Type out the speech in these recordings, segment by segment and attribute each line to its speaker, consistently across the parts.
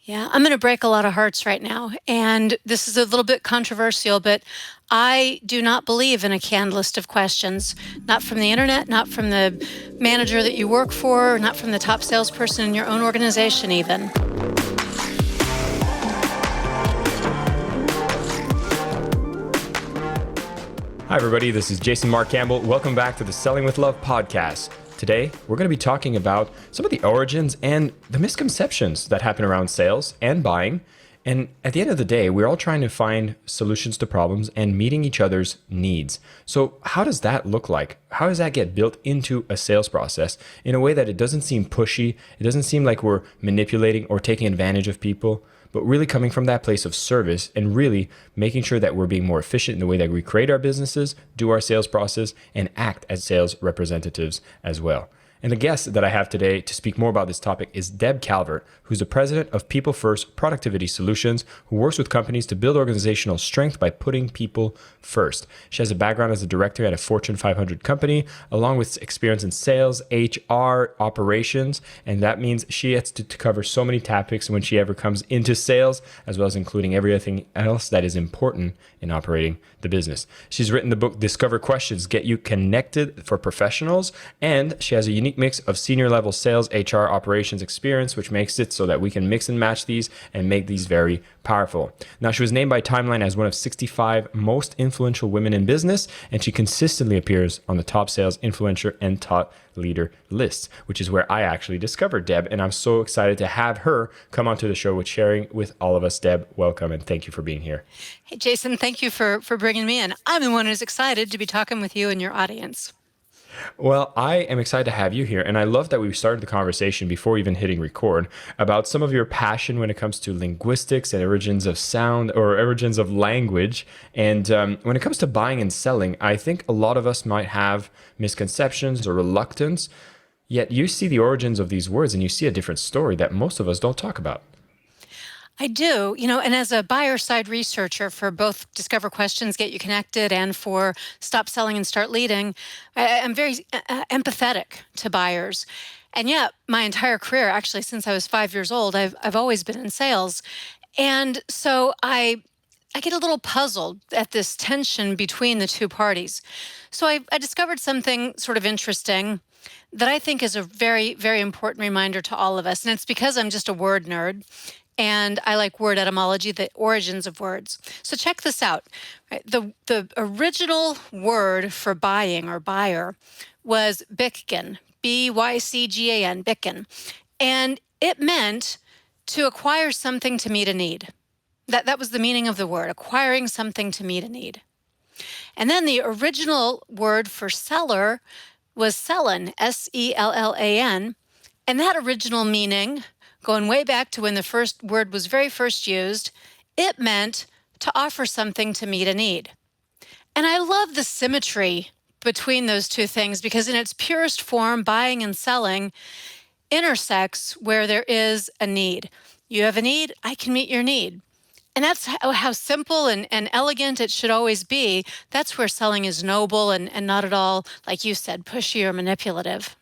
Speaker 1: Yeah, I'm going to break a lot of hearts right now. And this is a little bit controversial, but I do not believe in a canned list of questions, not from the internet, not from the manager that you work for, not from the top salesperson in your own organization, even.
Speaker 2: Hi, everybody. This is Jason Marc Campbell. Welcome back to the Selling with Love podcast. Today, we're going to be talking about some of the origins and the misconceptions that happen around sales and buying. And at the end of the day, we're all trying to find solutions to problems and meeting each other's needs. So how does that look like? How does that get built into a sales process in a way that it doesn't seem pushy? It doesn't seem like we're manipulating or taking advantage of people, but really coming from that place of service and really making sure that we're being more efficient in the way that we create our businesses, do our sales process, and act as sales representatives as well. And the guest that I have today to speak more about this topic is Deb Calvert, who's the president of People First Productivity Solutions, who works with companies to build organizational strength by putting people first. She has a background as a director at a Fortune 500 company, along with experience in sales, HR, operations, and that means she gets to cover so many topics when she ever comes into sales, as well as including everything else that is important in operating the business. She's written the book Discover Questions, Get You Connected for Professionals, and she has a unique mix of senior level sales, HR, operations experience, which makes it so that we can mix and match these and make these very powerful. Now, she was named by Timeline as one of 65 most influential women in business, and she consistently appears on the top sales influencer and top leader lists, which is where I actually discovered Deb. And I'm so excited to have her come onto the show with sharing with all of us. Deb, welcome, and thank you for being here.
Speaker 1: Hey, Jason, thank you for bringing me in. I'm the one who's excited to be talking with you and your audience.
Speaker 2: Well, I am excited to have you here, and I love that we started the conversation before even hitting record about some of your passion when it comes to linguistics and origins of sound or origins of language. And when it comes to buying and selling, I think a lot of us might have misconceptions or reluctance, yet you see the origins of these words and you see a different story that most of us don't talk about.
Speaker 1: I do, and as a buyer side researcher for both Discover Questions, Get You Connected, and for Stop Selling and Start Leading, I'm very empathetic to buyers. And yet, my entire career, actually, since I was 5 years old, I've always been in sales. And so I get a little puzzled at this tension between the two parties. So I discovered something sort of interesting that I think is a very, very important reminder to all of us. And it's because I'm just a word nerd. And I like word etymology, the origins of words. So check this out. Right? The original word for buying or buyer was Bycgan, Bycgan, Bycgan. And it meant to acquire something to meet a need. That was the meaning of the word, acquiring something to meet a need. And then the original word for seller was sellan, Sellan. And that original meaning, going way back to when the first word was very first used, it meant to offer something to meet a need. And I love the symmetry between those two things because in its purest form, buying and selling intersects where there is a need. You have a need, I can meet your need. And that's how simple and elegant it should always be. That's where selling is noble and not at all, like you said, pushy or manipulative.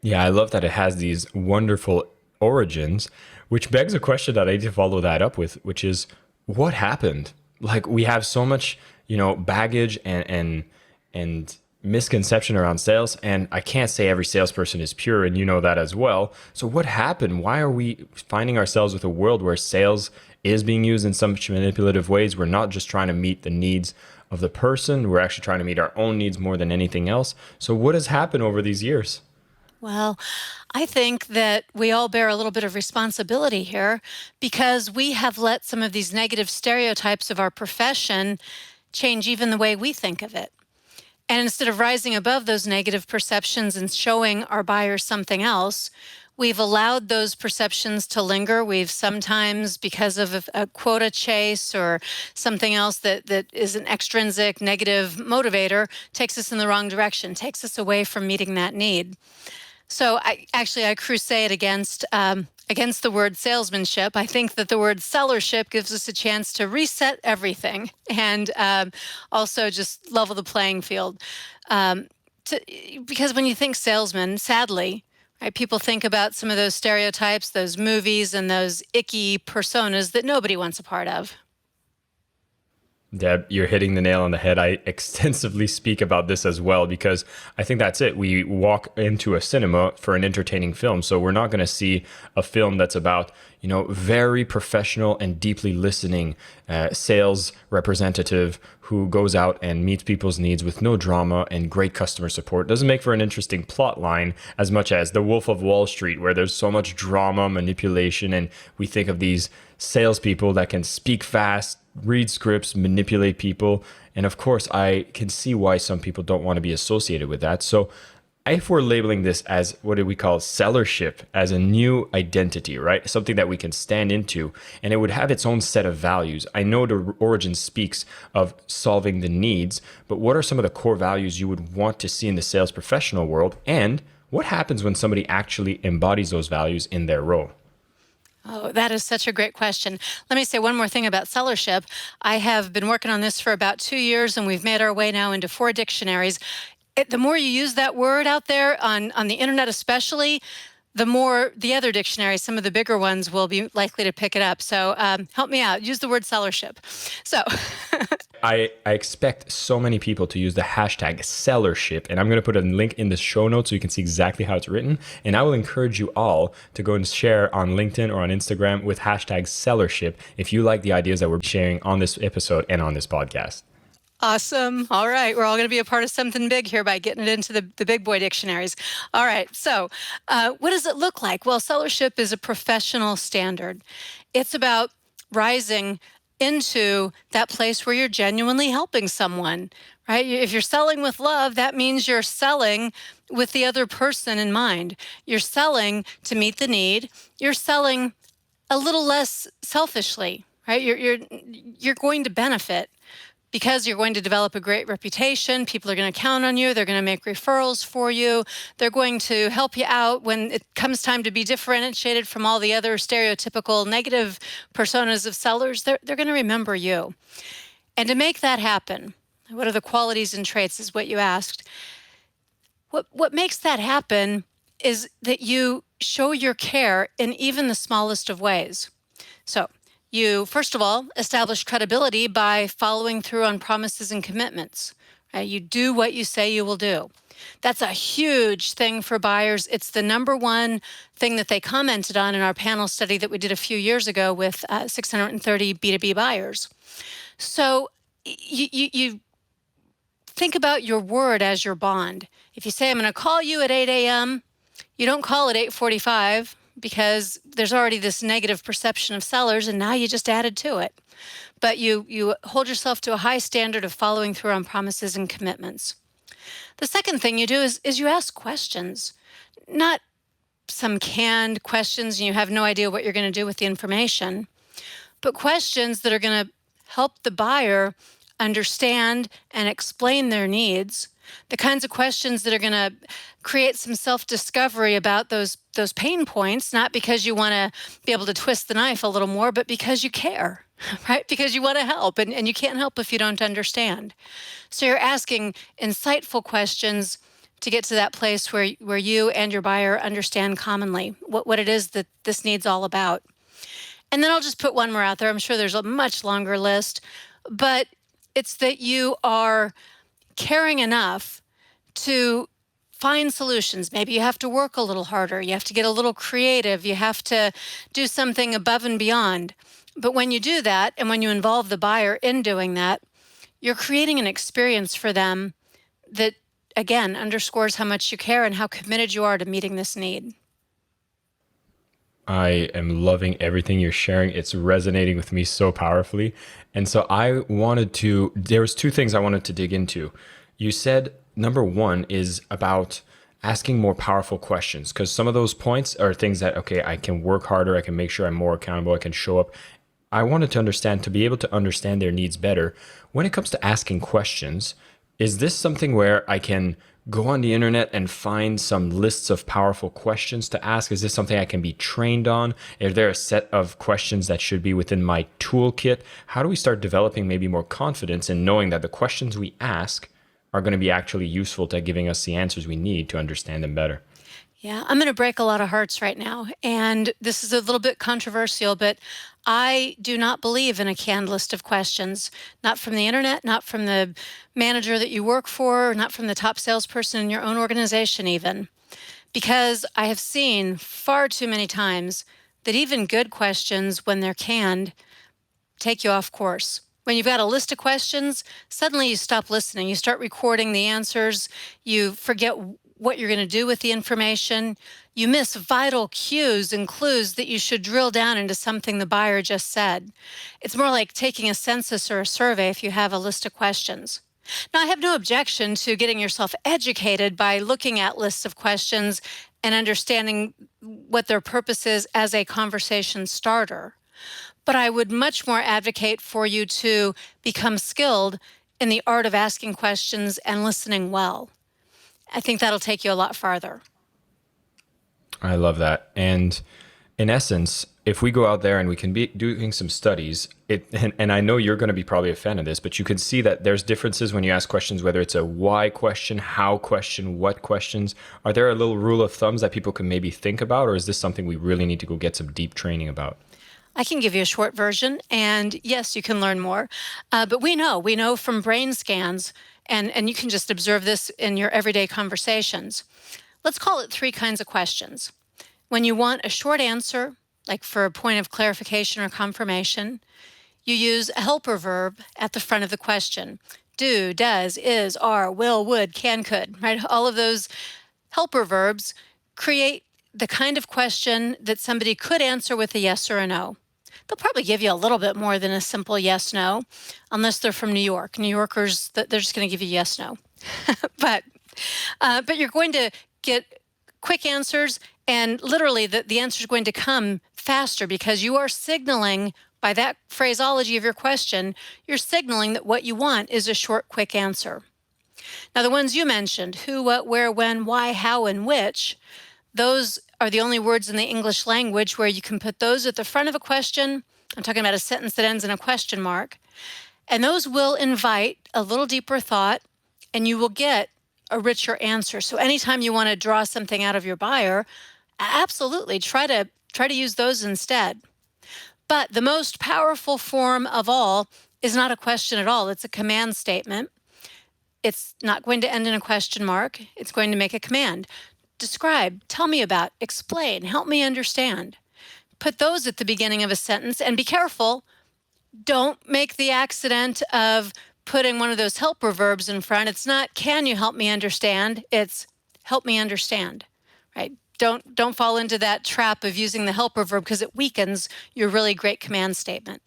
Speaker 2: Yeah, I love that it has these wonderful origins, which begs a question that I need to follow that up with, which is what happened? Like we have so much, baggage and misconception around sales, and I can't say every salesperson is pure, and you know that as well. So what happened? Why are we finding ourselves with a world where sales is being used in such manipulative ways? We're not just trying to meet the needs of the person, we're actually trying to meet our own needs more than anything else. So what has happened over these years?
Speaker 1: Well, I think that we all bear a little bit of responsibility here because we have let some of these negative stereotypes of our profession change even the way we think of it. And instead of rising above those negative perceptions and showing our buyers something else, we've allowed those perceptions to linger. We've sometimes, because of a quota chase or something else that is an extrinsic negative motivator, takes us in the wrong direction, takes us away from meeting that need. So I crusade against the word salesmanship. I think that the word sellership gives us a chance to reset everything and also just level the playing field. Because when you think salesman, sadly, Right? People think about some of those stereotypes, those movies, and those icky personas that nobody wants a part of.
Speaker 2: Deb, you're hitting the nail on the head. I extensively speak about this as well because I think that's it. We walk into a cinema for an entertaining film. So we're not going to see a film that's about, very professional and deeply listening sales representative who goes out and meets people's needs with no drama and great customer support. Doesn't make for an interesting plot line as much as The Wolf of Wall Street, where there's so much drama, manipulation, and we think of these salespeople that can speak fast, read scripts, manipulate people. And of course, I can see why some people don't want to be associated with that. So if we're labeling this as what do we call sellership, as a new identity, right? Something that we can stand into, and it would have its own set of values. I know the origin speaks of solving the needs, but what are some of the core values you would want to see in the sales professional world? And what happens when somebody actually embodies those values in their role?
Speaker 1: Oh, that is such a great question. Let me say one more thing about sellership. I have been working on this for about 2 years, and we've made our way now into 4 dictionaries. The more you use that word out there on the internet especially, the more the other dictionaries, some of the bigger ones, will be likely to pick it up. So help me out. Use the word sellership. So
Speaker 2: I expect so many people to use the hashtag sellership, and I'm going to put a link in the show notes so you can see exactly how it's written. And I will encourage you all to go and share on LinkedIn or on Instagram with hashtag sellership if you like the ideas that we're sharing on this episode and on this podcast.
Speaker 1: Awesome. All right. We're all going to be a part of something big here by getting it into the big boy dictionaries. All right. So what does it look like? Well, sellership is a professional standard. It's about rising into that place where you're genuinely helping someone, right? If you're selling with love, that means you're selling with the other person in mind. You're selling to meet the need. You're selling a little less selfishly, right? You're going to benefit because you're going to develop a great reputation. People are going to count on you. They're going to make referrals for you. They're going to help you out when it comes time to be differentiated from all the other stereotypical negative personas of sellers. They're going to remember you. And to make that happen, what are the qualities and traits is what you asked. What makes that happen is that you show your care in even the smallest of ways. So you, first of all, establish credibility by following through on promises and commitments. Right? You do what you say you will do. That's a huge thing for buyers. It's the number one thing that they commented on in our panel study that we did a few years ago with 630 B2B buyers. So you think about your word as your bond. If you say, I'm going to call you at 8 a.m., you don't call at 8:45 because there's already this negative perception of sellers, and now you just added to it. But you hold yourself to a high standard of following through on promises and commitments. The second thing you do is you ask questions, not some canned questions and you have no idea what you're going to do with the information, but questions that are going to help the buyer understand and explain their needs, the kinds of questions that are going to create some self-discovery about those pain points, not because you want to be able to twist the knife a little more, but because you care, right? Because you want to help, and you can't help if you don't understand. So you're asking insightful questions to get to that place where you and your buyer understand commonly what it is that this need's all about. And then I'll just put one more out there. I'm sure there's a much longer list, but it's that you are caring enough to find solutions. Maybe you have to work a little harder. You have to get a little creative. You have to do something above and beyond. But when you do that, and when you involve the buyer in doing that, you're creating an experience for them that, again, underscores how much you care and how committed you are to meeting this need.
Speaker 2: I am loving everything you're sharing. It's resonating with me so powerfully. And so there was 2 things I wanted to dig into. You said number 1 is about asking more powerful questions, because some of those points are things that, okay, I can work harder. I can make sure I'm more accountable. I can show up. I wanted to be able to understand their needs better. When it comes to asking questions, is this something where I can go on the internet and find some lists of powerful questions to ask? Is this something I can be trained on? Is there a set of questions that should be within my toolkit? How do we start developing maybe more confidence in knowing that the questions we ask are going to be actually useful to giving us the answers we need to understand them better?
Speaker 1: Yeah, I'm going to break a lot of hearts right now. And this is a little bit controversial, but I do not believe in a canned list of questions, not from the internet, not from the manager that you work for, not from the top salesperson in your own organization, even. Because I have seen far too many times that even good questions, when they're canned, take you off course. When you've got a list of questions, suddenly you stop listening. You start recording the answers. You forget what you're going to do with the information. You miss vital cues and clues that you should drill down into something the buyer just said. It's more like taking a census or a survey if you have a list of questions. Now, I have no objection to getting yourself educated by looking at lists of questions and understanding what their purpose is as a conversation starter. But I would much more advocate for you to become skilled in the art of asking questions and listening well. I think that'll take you a lot farther.
Speaker 2: I love that. And in essence, if we go out there and we can be doing some studies, and I know you're going to be probably a fan of this, but you can see that there's differences when you ask questions, whether it's a why question, how question, what questions. Are there a little rule of thumbs that people can maybe think about, or is this something we really need to go get some deep training about?
Speaker 1: I can give you a short version, and yes, you can learn more. But we know from brain scans, and you can just observe this in your everyday conversations. Let's call it three kinds of questions. When you want a short answer, like for a point of clarification or confirmation, you use a helper verb at the front of the question. Do, does, is, are, will, would, can, could, right? All of those helper verbs create the kind of question that somebody could answer with a yes or a no. They'll probably give you a little bit more than a simple yes, no, unless they're from New York. New Yorkers, they're just going to give you yes, no. but but you're going to get quick answers, and literally the answer is going to come faster because you are signaling by that phraseology of your question, you're signaling that what you want is a short, quick answer. Now, the ones you mentioned, who, what, where, when, why, how, and which, those are the only words in the English language where you can put those at the front of a question. I'm talking about a sentence that ends in a question mark. And those will invite a little deeper thought, and you will get a richer answer. So anytime you want to draw something out of your buyer, absolutely try to use those instead. But the most powerful form of all is not a question at all. It's a command statement. It's not going to end in a question mark. It's going to make a command. Describe, tell me about, explain, help me understand. Put those at the beginning of a sentence, and be careful. Don't make the accident of putting one of those helper verbs in front. It's not, can you help me understand? It's, help me understand, right? Don't fall into that trap of using the helper verb because it weakens your really great command statement.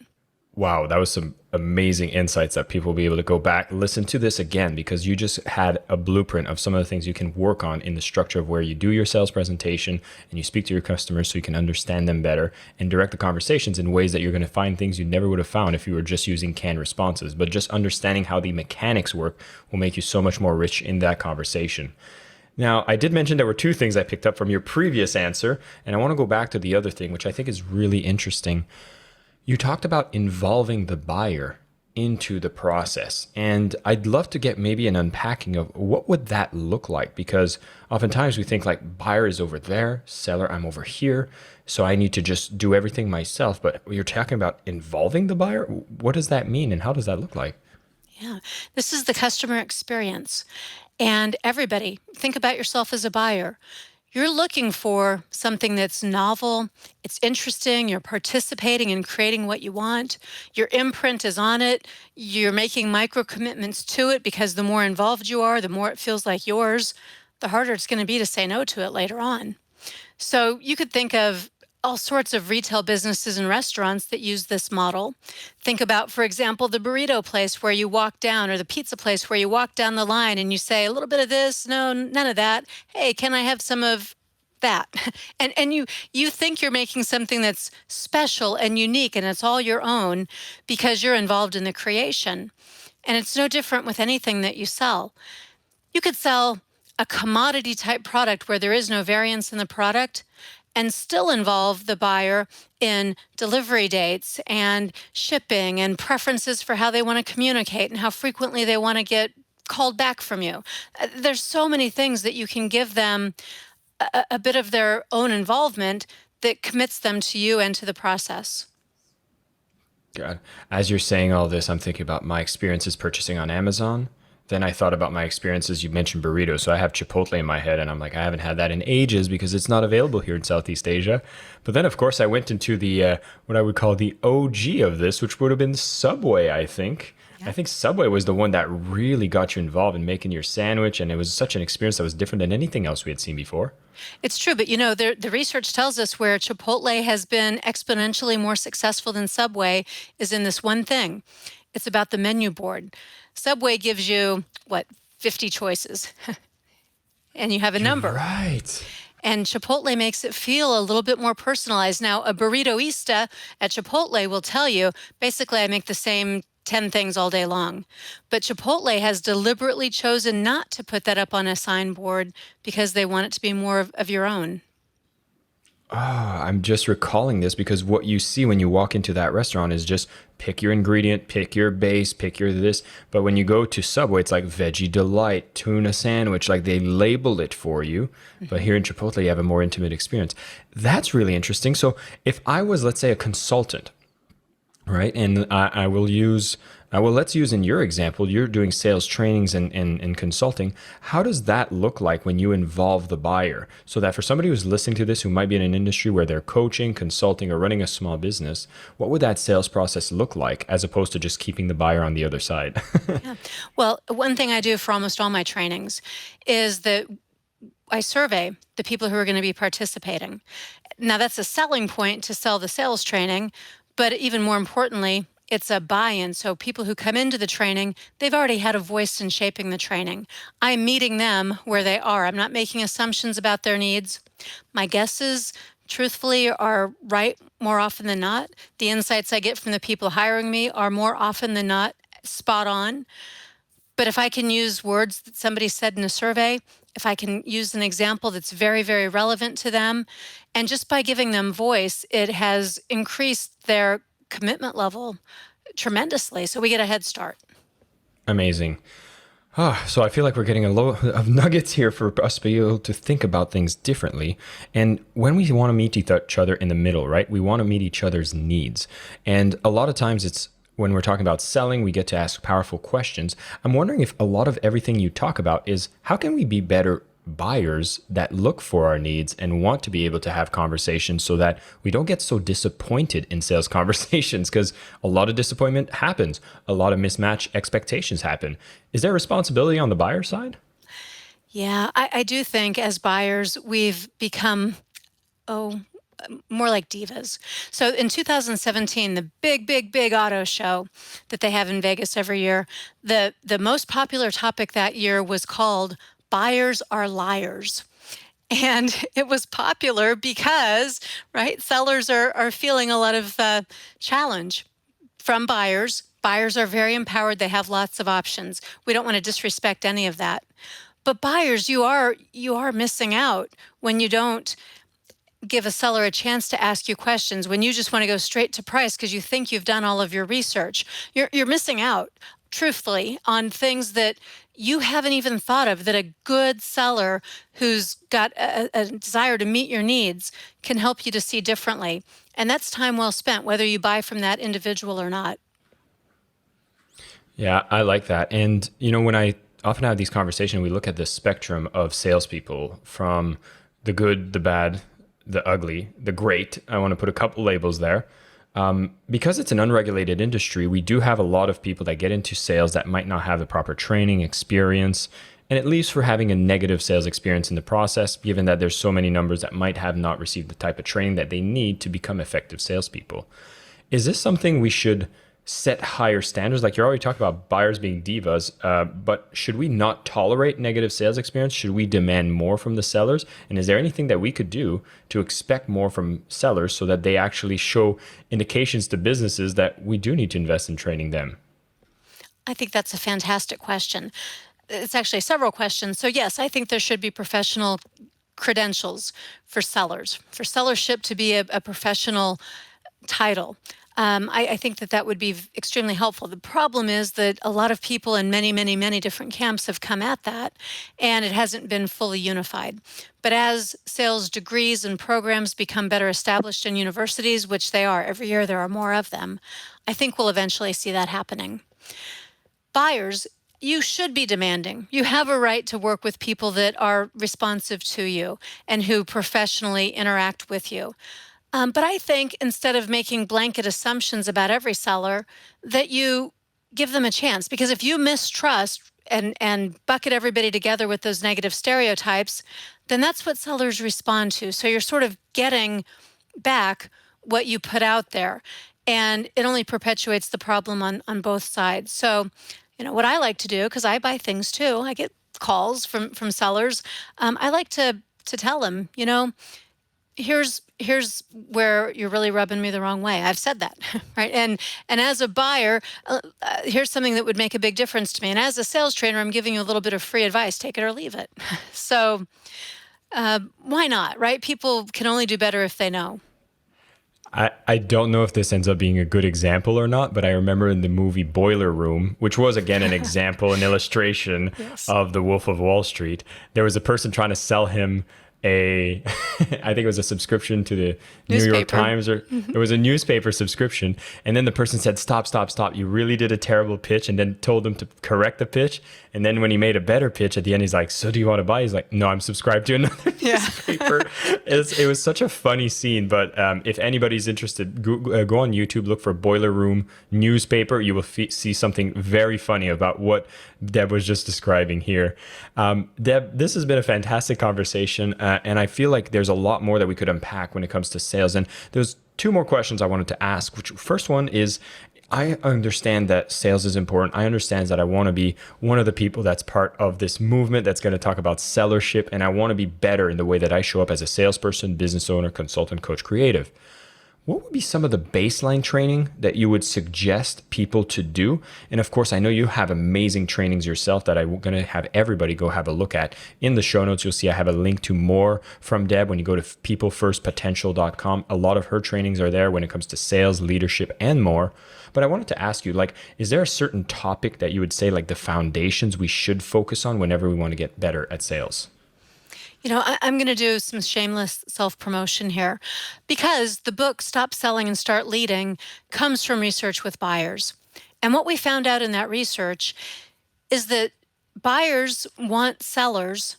Speaker 2: Wow, that was some amazing insights that people will be able to go back, listen to this again, because you just had a blueprint of some of the things you can work on in the structure of where you do your sales presentation and you speak to your customers so you can understand them better and direct the conversations in ways that you're going to find things you never would have found if you were just using canned responses. But just understanding how the mechanics work will make you so much more rich in that conversation. Now, I did mention there were two things I picked up from your previous answer, and I want to go back to the other thing, which I think is really interesting. You talked about involving the buyer into the process, and I'd love to get maybe an unpacking of what would that look like, because oftentimes we think like buyer is over there, seller, I'm over here, so I need to just do everything myself. But you're talking about involving the buyer. What does that mean, and how does that look like?
Speaker 1: Yeah, this is the customer experience. And everybody, think about yourself as a buyer. You're looking for something that's novel, it's interesting, you're participating in creating what you want, your imprint is on it, you're making micro commitments to it because the more involved you are, the more it feels like yours, the harder it's going to be to say no to it later on. So you could think of all sorts of retail businesses and restaurants that use this model. Think about, for example, the burrito place where you walk down, or the pizza place where you walk down the line and you say, a little bit of this, no, none of that. Hey, can I have some of that? And you think you're making something that's special and unique and it's all your own because you're involved in the creation. And it's no different with anything that you sell. You could sell a commodity type product where there is no variance in the product and still involve the buyer in delivery dates and shipping and preferences for how they want to communicate and how frequently they want to get called back from you. There's so many things that you can give them a bit of their own involvement that commits them to you and to the process.
Speaker 2: God, as you're saying all this, I'm thinking about my experiences purchasing on Amazon. Then I thought about my experiences. You mentioned burritos, so I have Chipotle in my head, and I'm like, I haven't had that in ages because it's not available here in Southeast Asia. But then, of course, I went into the what I would call the OG of this, which would have been Subway. I think. I
Speaker 1: Yeah.
Speaker 2: think Subway was the one that really got you involved in making your sandwich, and it was such an experience that was different than anything else we had seen before.
Speaker 1: It's true, but the research tells us where Chipotle has been exponentially more successful than Subway is in this one thing. It's about the menu board. Subway gives you, what, 50 choices, and you have a
Speaker 2: You're
Speaker 1: number.
Speaker 2: right.
Speaker 1: And Chipotle makes it feel a little bit more personalized. Now, a burritoista at Chipotle will tell you, basically, I make the same 10 things all day long. But Chipotle has deliberately chosen not to put that up on a signboard because they want it to be more of your own.
Speaker 2: I'm just recalling this because what you see when you walk into that restaurant is just pick your ingredient, pick your base, pick your this. But when you go to Subway, it's like veggie delight, tuna sandwich, like they label it for you. But here in Chipotle, you have a more intimate experience. That's really interesting. So if I was, let's say, a consultant, right? And let's use in your example, you're doing sales trainings and consulting. How does that look like when you involve the buyer? So that for somebody who's listening to this, who might be in an industry where they're coaching, consulting, or running a small business, what would that sales process look like as opposed to just keeping the buyer on the other side?
Speaker 1: Yeah. Well, one thing I do for almost all my trainings is that I survey the people who are going to be participating. Now, that's a selling point to sell the sales training, but even more importantly, it's a buy-in. So people who come into the training, they've already had a voice in shaping the training. I'm meeting them where they are. I'm not making assumptions about their needs. My guesses, truthfully, are right more often than not. The insights I get from the people hiring me are more often than not spot on. But if I can use words that somebody said in a survey, if I can use an example that's very, very relevant to them, and just by giving them voice, it has increased their commitment level tremendously. So we get a head start.
Speaker 2: Amazing. So I feel like we're getting a lot of nuggets here for us to be able to think about things differently. And when we want to meet each other in the middle, right? We want to meet each other's needs. And a lot of times it's when we're talking about selling, we get to ask powerful questions. I'm wondering if a lot of everything you talk about is how can we be better buyers that look for our needs and want to be able to have conversations so that we don't get so disappointed in sales conversations, because a lot of disappointment happens, a lot of mismatched expectations happen. Is there responsibility on the buyer side?
Speaker 1: Yeah, I do think as buyers, we've become, oh, more like divas. So in 2017, the big, big, big auto show that they have in Vegas every year, the most popular topic that year was called Buyers Are Liars. And it was popular because, right, sellers are feeling a lot of challenge from buyers. Buyers are very empowered. They have lots of options. We don't want to disrespect any of that. But buyers, you are missing out when you don't give a seller a chance to ask you questions, when you just want to go straight to price because you think you've done all of your research. You're missing out, truthfully, on things that you haven't even thought of, that a good seller who's got a desire to meet your needs can help you to see differently. And that's time well spent, whether you buy from that individual or not.
Speaker 2: Yeah, I like that. And, when I often have these conversations, we look at the spectrum of salespeople from the good, the bad, the ugly, the great. I want to put a couple labels there. Because it's an unregulated industry, we do have a lot of people that get into sales that might not have the proper training, experience, and it leaves for having a negative sales experience in the process, given that there's so many numbers that might have not received the type of training that they need to become effective salespeople. Is this something we should set higher standards? Like you're already talking about buyers being divas, but should we not tolerate negative sales experience? Should we demand more from the sellers? And is there anything that we could do to expect more from sellers so that they actually show indications to businesses that we do need to invest in training them?
Speaker 1: I think that's a fantastic question. It's actually several questions. So yes, I think there should be professional credentials for sellers, for sellership to be a professional title. I think that that would be extremely helpful. The problem is that a lot of people in many, many, many different camps have come at that, and it hasn't been fully unified. But as sales degrees and programs become better established in universities, which they are, every year there are more of them, I think we'll eventually see that happening. Buyers, you should be demanding. You have a right to work with people that are responsive to you and who professionally interact with you. But I think instead of making blanket assumptions about every seller, that you give them a chance. Because if you mistrust and bucket everybody together with those negative stereotypes, then that's what sellers respond to. So you're sort of getting back what you put out there. And it only perpetuates the problem on both sides. So, what I like to do, because I buy things too, I get calls from sellers. I like to tell them, here's where you're really rubbing me the wrong way. I've said that, right? And as a buyer, here's something that would make a big difference to me. And as a sales trainer, I'm giving you a little bit of free advice. Take it or leave it. So why not, right? People can only do better if they know.
Speaker 2: I don't know if this ends up being a good example or not, but I remember in the movie Boiler Room, which was again an example, an illustration
Speaker 1: Yes.
Speaker 2: of the Wolf of Wall Street, there was a person trying to sell him a I think it was a subscription to the New York
Speaker 1: Newspaper.
Speaker 2: Times, or it was a newspaper subscription, and then the person said stop, you really did a terrible pitch, and then told him to correct the pitch, and then when he made a better pitch at the end, he's like, so do you want to buy? He's like, no, I'm subscribed to another
Speaker 1: Yeah.
Speaker 2: newspaper. It was such a funny scene, but if anybody's interested, go on YouTube, look for Boiler Room newspaper. You will see something very funny about what Deb was just describing here. Deb, this has been a fantastic conversation, and I feel like there's a lot more that we could unpack when it comes to sales. And there's two more questions I wanted to ask. Which first one is, I understand that sales is important. I understand that I want to be one of the people that's part of this movement that's going to talk about sellership, and I want to be better in the way that I show up as a salesperson, business owner, consultant, coach, creative. What would be some of the baseline training that you would suggest people to do? And of course, I know you have amazing trainings yourself that I'm going to have everybody go have a look at. In the show notes, you'll see I have a link to more from Deb when you go to peoplefirstpotential.com. A lot of her trainings are there when it comes to sales, leadership, and more. But I wanted to ask you, is there a certain topic that you would say, the foundations we should focus on whenever we want to get better at sales?
Speaker 1: I'm going to do some shameless self-promotion here because the book Stop Selling and Start Leading comes from research with buyers. And what we found out in that research is that buyers want sellers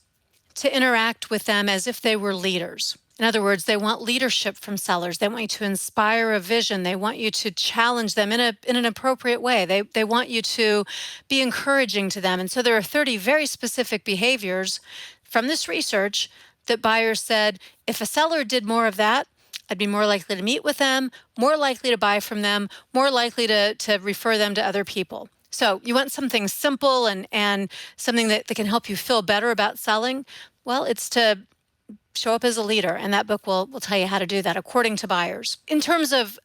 Speaker 1: to interact with them as if they were leaders. In other words, they want leadership from sellers. They want you to inspire a vision. They want you to challenge them in an appropriate way. They want you to be encouraging to them. And so there are 30 very specific behaviors from this research that buyers said, if a seller did more of that, I'd be more likely to meet with them, more likely to buy from them, more likely to refer them to other people. So you want something simple and something that can help you feel better about selling? Well, it's to show up as a leader, and that book will tell you how to do that according to buyers. In terms of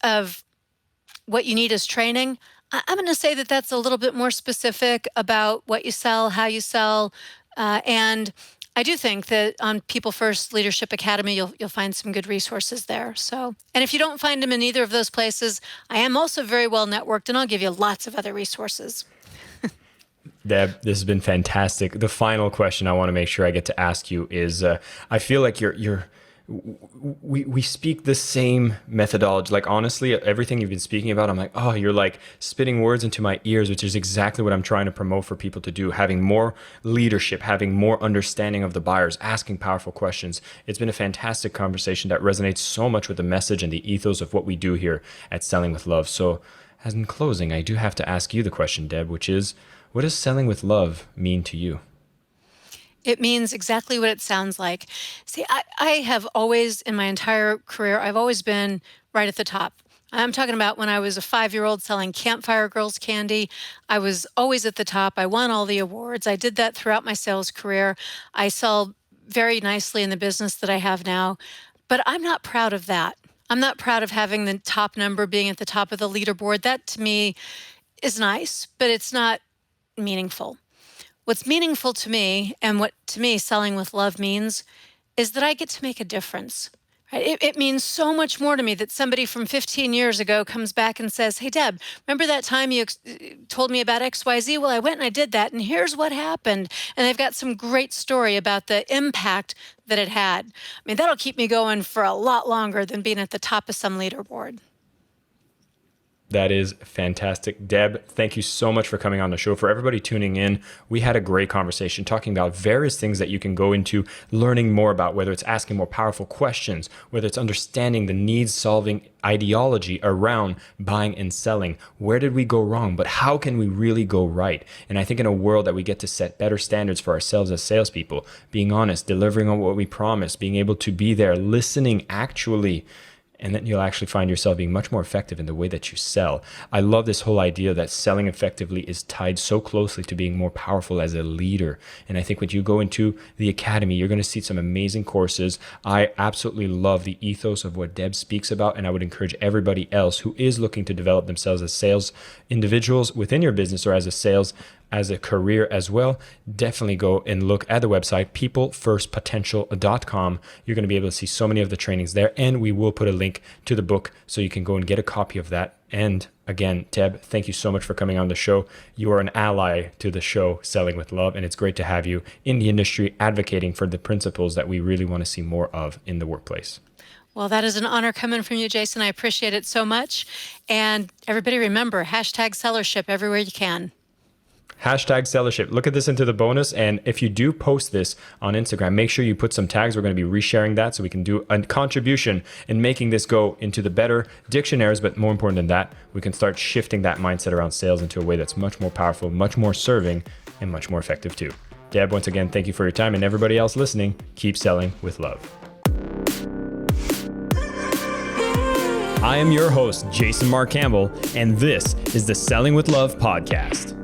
Speaker 1: what you need as training, I'm going to say that that's a little bit more specific about what you sell, how you sell, and I do think that on People First Leadership Academy, you'll find some good resources there. So, and if you don't find them in either of those places, I am also very well networked, and I'll give you lots of other resources.
Speaker 2: Deb, this has been fantastic. The final question I want to make sure I get to ask you is, I feel like we speak the same methodology. Honestly, everything you've been speaking about, I'm like, oh, you're spitting words into my ears, which is exactly what I'm trying to promote for people to do. Having more leadership, having more understanding of the buyers, asking powerful questions. It's been a fantastic conversation that resonates so much with the message and the ethos of what we do here at Selling with Love. So, as in closing, I do have to ask you the question, Deb, which is, what does selling with love mean to you?
Speaker 1: It means exactly what it sounds like. See, I have always, in my entire career, I've always been right at the top. I'm talking about when I was a 5-year-old selling Campfire Girls candy. I was always at the top. I won all the awards. I did that throughout my sales career. I sell very nicely in the business that I have now, but I'm not proud of that. I'm not proud of having the top number, being at the top of the leaderboard. That to me is nice, but it's not meaningful. What's meaningful to me, and what to me selling with love means, is that I get to make a difference. Right? It means so much more to me that somebody from 15 years ago comes back and says, "Hey, Deb, remember that time you told me about XYZ? Well, I went and I did that, and here's what happened." And they've got some great story about the impact that it had. I mean, that'll keep me going for a lot longer than being at the top of some leaderboard.
Speaker 2: That is fantastic. Deb, thank you so much for coming on the show. For everybody tuning in, we had a great conversation talking about various things that you can go into learning more about, whether it's asking more powerful questions, whether it's understanding the needs-solving ideology around buying and selling. Where did we go wrong? But how can we really go right? And I think in a world that we get to set better standards for ourselves as salespeople, being honest, delivering on what we promise, being able to be there, listening actually, and then you'll actually find yourself being much more effective in the way that you sell. I love this whole idea that selling effectively is tied so closely to being more powerful as a leader. And I think when you go into the academy, you're going to see some amazing courses. I absolutely love the ethos of what Deb speaks about, and I would encourage everybody else who is looking to develop themselves as sales individuals within your business or as a career as well, definitely go and look at the website, peoplefirstpotential.com. You're going to be able to see so many of the trainings there, and we will put a link to the book so you can go and get a copy of that. And again, Deb, thank you so much for coming on the show. You are an ally to the show, Selling with Love, and it's great to have you in the industry advocating for the principles that we really want to see more of in the workplace.
Speaker 1: Well, that is an honor coming from you, Jason. I appreciate it so much. And everybody remember, #Sellership everywhere you can.
Speaker 2: #Sellership. Look at this into the bonus. And if you do post this on Instagram, make sure you put some tags. We're going to be resharing that so we can do a contribution in making this go into the better dictionaries. But more important than that, we can start shifting that mindset around sales into a way that's much more powerful, much more serving, and much more effective too. Deb, once again, thank you for your time. And everybody else listening, keep selling with love. I am your host, Jason Marc Campbell, and this is the Selling with Love podcast.